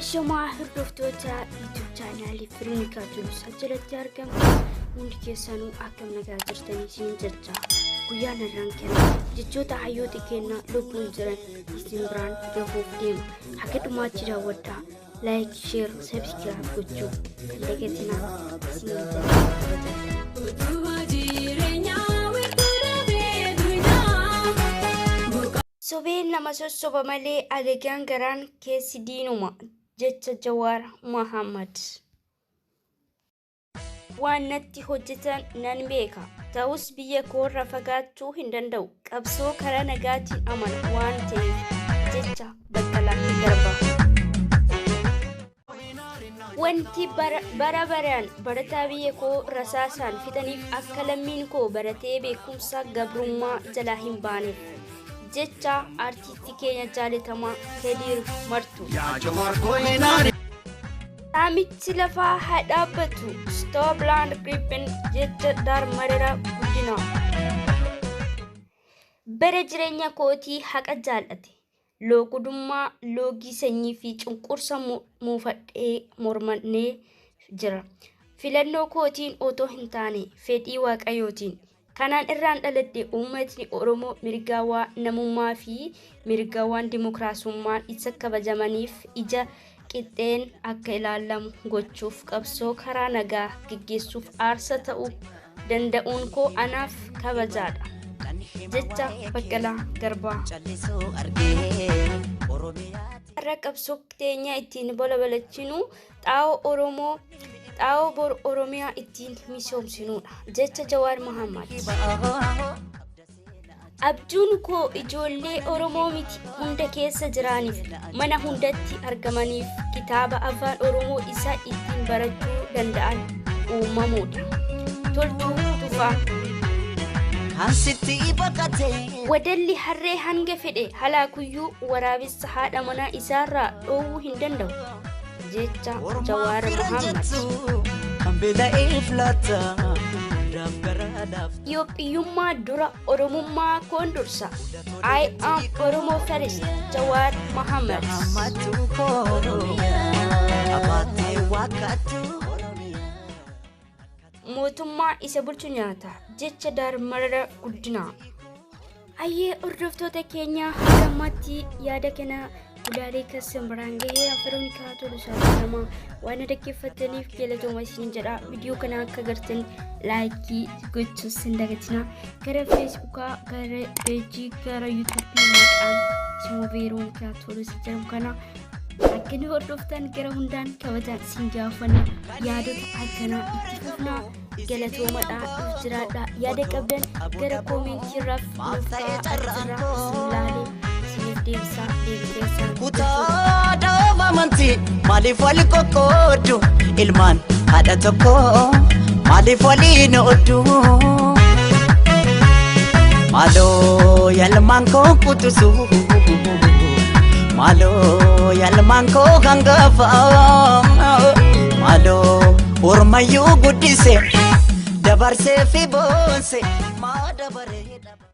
Ashamaa hordoftoota YouTube channel Veronica Tulusaa jalatti argamu hundi keessanuu akkam nagaa jirtanii siin jecha guyyaan irraan kenna jechoota hayyoota kennaa lubbuun jiran isin biraan gahuuf deema akka dhumaatti daawwadhaa like share subscribe gochuu kan dagatinaa isin Sobeen nama sossoba malee alegaan garaan keessi diinuma jecha Jawaar Mohammad. Waan natti hojjetan nan beeka ta'us biyya koorra fagaachuu hin danda'u qabsoo karaa nagaatiin amana waan ta'eef jecha Baqqalaa Garbaa. Wanti baraan barataa biyya koo rasaasaan fixaniif akka lammiin koo baratee beekumsa gabrummaa jalaa hin baaneef. jecha artisti keenya jaalatamaa Kadir Martuu. Saamichi lafaa haa dhaabbatu stop land grabbing jecha Darmaraa Guddinaa. Bara jireenya kootii haqa jaallate loogudummaa loogii sanyii fi cunqursa muufadhee mormannee jira. Filannoo kootiin otoo hin taane fedhii waaqayyootiin. Kanaan irraan dhaladhe uummatni Oromoo mirgawaa namummaa fi mirgawaan dimokiraasummaan isa kabajamaniif ija qixxeen akka ilaalamu gochuuf qabsoo karaa nagaa gaggeessuuf aarsa ta'uu danda'uun koo anaaf kabajaadha. Jecha Baqqalaa Garbaa. Har'a qabsoo teenya ittiin balbalachinu xaa'oo bor Oromiyaa ittiin misoomsinuudha jecha Jawaar Mohammad. Abjuun koo ijoollee Oromoo miti hunda keessa jiraniif mana hundatti argamaniif kitaaba afaan Oromoo isa ittiin barachuu danda'an uumamuudha. Tolchuu Tufaa. Wadalli harree hanga fedhe halaakuyyuu waraabessa haadha manaa isaarraa dhoowwuu hin danda'u. jecha Jawaar Mohammad. Ethiopiummaa dura Oromummaa koon dursa. I am Oromo first. Jawaar Mohammad. Mootummaa isa bulchu nyaata jecha Darmaraa Guddinaa. Ayyee hordoftoota keenya hagamatti yaada kana Ulaalee kasan barangee Veronica Tulusaa nama waan dhaggeeffataniif galatooma isin jedha. Viidiyoo kana akka agartan like gochuu hin dagatinaa. Gara Facebook, gara page, gara YouTube maqaan isuma Veronica Tulusaa jedhamu kana akka nu hordoftan gara hundaan kabajaan isin gaafanna. Yaadota akkanaa itti fufnaa galatoomadha jiraadha. Yaada qabdan gara comment irraaf nuuf Kutaada mamanti maaliif wali kokkoodu ilmaan haadha tokko maaliif wali nooddu maaloo yalmaan koo kutusu maaloo yalmaan koo hangafa maaloo ormayyuu guddise dabarsee fi boonse maa dabare.